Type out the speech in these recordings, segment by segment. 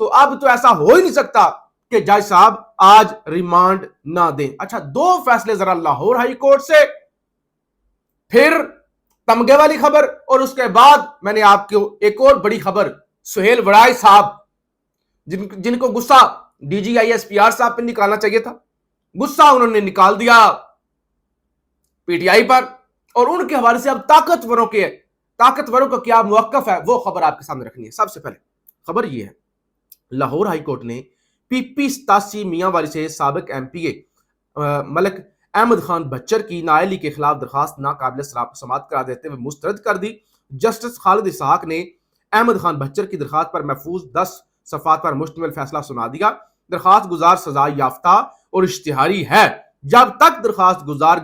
تو اب تو ایسا ہو ہی نہیں سکتا کہ جج صاحب آج ریمانڈ نہ دیں. اچھا 2 فیصلے ذرا لاہور ہائی کورٹ سے، پھر تمغے والی خبر، اور اس کے بعد میں نے آپ کو ایک اور بڑی خبر، سہیل وڑائے صاحب جن کو غصہ D G I S P R صاحب پہ نکالنا چاہیے تھا، غصہ انہوں نے نکال دیا پی ٹی آئی پر، اور ان کے حوالے سے اب طاقتوروں کا کیا موقف ہے وہ خبر آپ کے سامنے رکھنی ہے. سب سے پہلے خبر یہ ہے، لاہور ہائی کورٹ نے پی پی 87 میاں والی سے سابق ایم پی اے ملک احمد خان بچر کی نااہلی کے خلاف درخواست ناقابل سماعت قرار دیتے ہوئے مسترد کر دی. جسٹس خالد اسحاق نے احمد خان بچر کی درخواست پر محفوظ 10 صفحات پر مشتمل فیصلہ سنا دیا. درخواست گزار سزا یافتہ اور اشتہاری ہے. جب تک درخواست گزار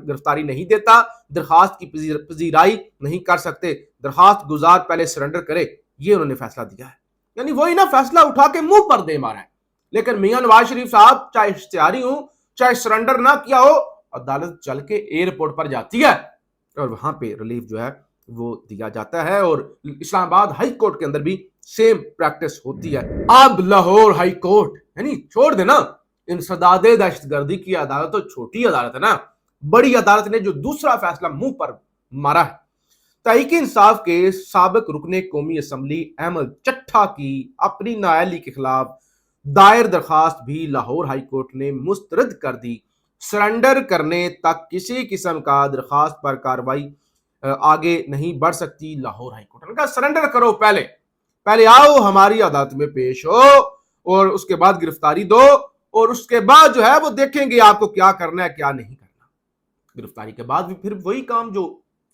گرفتاری نہیں دیتا درخواست کی پذیرائی نہیں کر سکتے. درخواست گزار پہلے سرنڈر کرے، یہ انہوں نے فیصلہ دیا ہے. یعنی وہی نا فیصلہ اٹھا کے منہ پر دے مارا ہے. لیکن میاں نواز شریف صاحب چاہے اشتہاری ہوں چاہے سرنڈر نہ کیا ہو، عدالت چل کے ایئرپورٹ پر جاتی ہے اور وہاں پہ ریلیف جو ہے وہ دیا جاتا ہے. اور اسلام آباد ہائی کورٹ کے اندر بھی سیم پریکٹس ہوتی ہے. اب لاہور ہائی کورٹ یعنی چھوڑ دینا انسداد دہشت گردی کی عدالت، تو چھوٹی عدالت ہے نا، بڑی عدالت نے جو دوسرا فیصلہ منہ پر مارا ہے. تحریک انصاف کے سابق رکن قومی اسمبلی احمد چٹھا کی اپنی نااہلی کے خلاف دائر درخواست بھی لاہور ہائی کورٹ نے مسترد کر دی. سرنڈر کرنے تک کسی قسم کا درخواست پر کارروائی آگے نہیں بڑھ سکتی. لاہور ہائی کورٹ نے کہا سرنڈر کرو، پہلے آؤ ہماری عدالت میں پیش ہو اور اس کے بعد گرفتاری دو، اور اس کے بعد جو ہے وہ دیکھیں گے آپ کو کیا کرنا ہے کیا نہیں کرنا. گرفتاری کے بعد بھی پھر وہی کام جو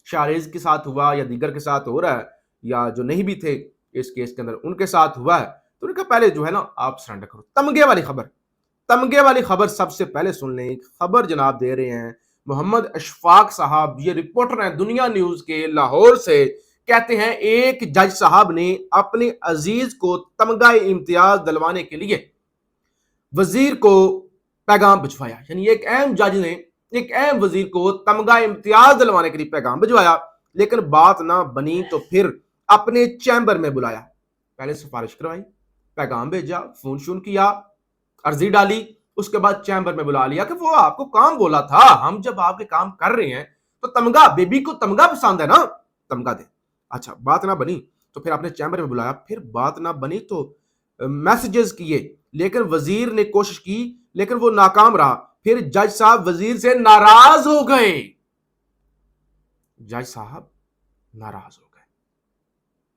شاریز کے ساتھ ہوا یا دیگر کے ساتھ ہو رہا ہے، یا جو نہیں بھی تھے اس کیس کے اندر ان کے ساتھ ہوا ہے. تو انہوں نے کہا پہلے جو ہے نا آپ سرنڈر کرو. تمغے والی خبر سب سے پہلے سن لیں. خبر جناب دے رہے ہیں محمد اشفاق صاحب، یہ رپورٹر ہیں دنیا نیوز کے لاہور سے. کہتے ہیں ایک جج صاحب نے اپنے عزیز کو تمغہ امتیاز دلوانے کے لیے وزیر کو پیغام بھجوایا. یعنی ایک اہم جج نے ایک اہم وزیر کو تمغہ امتیاز دلوانے کے لیے پیغام بھجوایا، لیکن بات نہ بنی تو پھر اپنے چیمبر میں بلایا. پہلے سفارش کروائی، پیغام بھیجا، فون شون کیا، عرضی ڈالی، اس کے بعد چیمبر میں بلا لیا کہ وہ آپ کو کام بولا تھا، ہم جب آپ کے کام کر رہے ہیں تو تمغہ، بیبی کو تمغہ پسند ہے نا، تمغہ دے. اچھا بات نہ بنی تو پھر آپ نے چیمبر میں بلایا، پھر بات نہ بنی تو میسجز کیے، لیکن وزیر نے کوشش کی لیکن وہ ناکام رہا. پھر جج صاحب وزیر سے ناراض ہو گئے.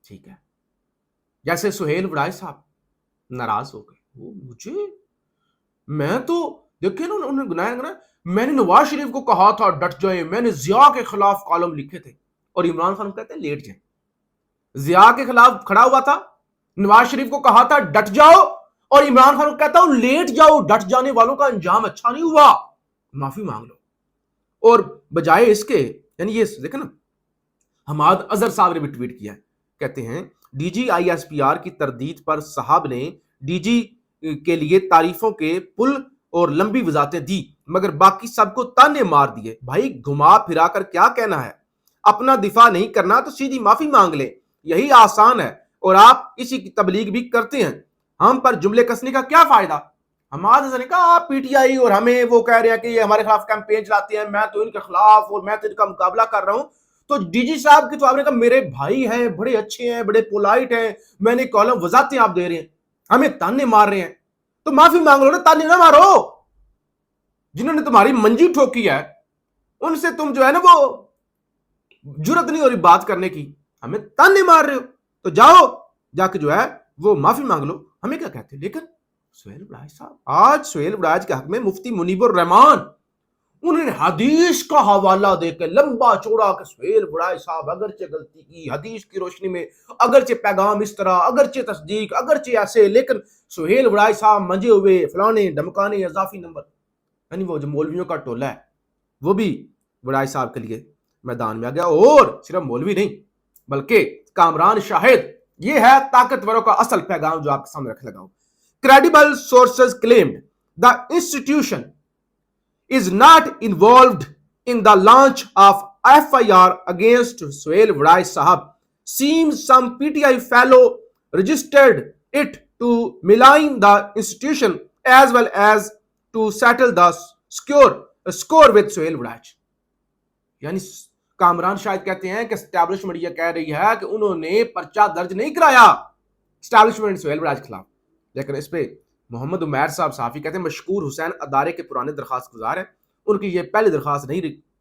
ٹھیک ہے، جیسے سہیل وڑائے صاحب ناراض ہو گئے. وہ مجھے، میں تو دیکھیں نا انہوں نے گناہ، میں نے نواز شریف کو کہا تھا ڈٹ جائے، میں نے ضیاء کے خلاف کالم لکھے تھے، اور عمران خان کہتے ہیں لیٹ جائیں. ضیاء کے خلاف کھڑا ہوا تھا، نواز شریف کو کہا تھا ڈٹ جاؤ، اور عمران خان کو کہتا ہوں لیٹ جاؤ. ڈٹ جانے والوں کا انجام اچھا نہیں ہوا، معافی مانگ لو. اور بجائے اس کے، یعنی یہ دیکھیں نا، حماد اظہر صاحب نے بھی ٹویٹ کیا ہے، کہتے ہیں D G I S P R کی تردید پر صاحب نے ڈی جی کے لیے تعریفوں کے پل اور لمبی وضاحتیں دی، مگر باقی سب کو تانے مار دیے. بھائی گھما پھرا کر کیا کہنا ہے؟ اپنا دفاع نہیں کرنا تو سیدھی معافی مانگ لیں، یہی آسان ہے، اور آپ اسی کی تبلیغ بھی کرتے ہیں. ہم پر جملے کسنے کا کیا فائدہ؟ حماد اظہر نے کہا آپ پی ٹی آئی اور ہمیں وہ کہہ رہے ہیں کہ یہ ہمارے خلاف کیمپین چلاتے ہیں، میں تو ان کے خلاف اور میں تو ان کا مقابلہ کر رہا ہوں. تو ڈی جی صاحب کی تو آپ نے کہا میرے بھائی ہیں، بڑے اچھے ہیں، بڑے پولائٹ ہیں، میں نے کالم وضاحتیں آپ دے رہے ہیں، ہمیں تانے مار رہے ہیں. تو معافی مانگ لو نا، تانے نہ مارو. جنہوں نے تمہاری منجی ٹھوکی ہے ان سے تم جو ہے نا وہ جرت نہیں ہو رہی بات کرنے کی، ہمیں تانے مار رہے ہو. تو جاؤ جا کے جو ہے وہ معافی مانگ لو، ہمیں کیا کہتے ہیں. لیکن سہیل وڑائے صاحب، آج سہیل وڑائے کے حق میں مفتی منیب الرحمان انہوں نے حدیث کا حوالہ دے کے لمبا چوڑا کہ سہیل وڑائے صاحب اگرچہ غلطی کی، حدیث کی روشنی میں اگرچہ پیغام اس طرح، اگرچہ تصدیق، اگرچہ ایسے، لیکن سہیل وڑائے صاحب منجے ہوئے، فلانے ڈھمکانے، اضافی نمبر. یعنی وہ جو مولویوں کا ٹولہ ہے وہ بھی وڑائے صاحب کے لیے میدان میں آ گیا. اور صرف مولوی نہیں بلکہ کامران شاہد. یہ ہے طاقتوروں کا اصل پیغام جو آپ کے سامنے رکھ لگا ہوں. Credible sources claimed the institution is not involved in the launch of FIR against Suhail Wadai Sahab. Seems some PTI fellow registered it to malign the institution as well as to settle the score with Sohail Wraj. یعنی کامران شاید کہتے ہیں کہ establishment یہ کہہ رہی ہے کہ انہوں نے پرچہ درج نہیں کرایا اسٹیبلشمنٹ سہیل وراج کے خلاف، لیکن اس پہ محمد عمیر صاحب صحافی کہتے ہیں مشکور حسین ادارے کے پرانے درخواست گزار ہیں، ان کی یہ پہلی درخواست نہیں،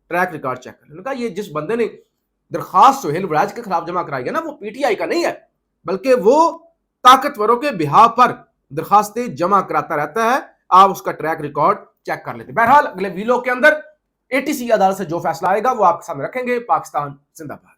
ٹریک ریکارڈ چیک کر لیں. کہا یہ جس بندے نے درخواست سہیل وراج کے خلاف جمع کرائی ہے نا، وہ پی ٹی آئی کا نہیں ہے، بلکہ وہ طاقتوروں کے بہا پر درخواستیں جمع کراتا رہتا ہے. آپ اس کا ٹریک ریکارڈ چیک کر لیتے. بہرحال اگلے ویلو کے اندر ATC عدالت سے جو فیصلہ آئے گا وہ آپ کے سامنے رکھیں گے. پاکستان زندہ باد.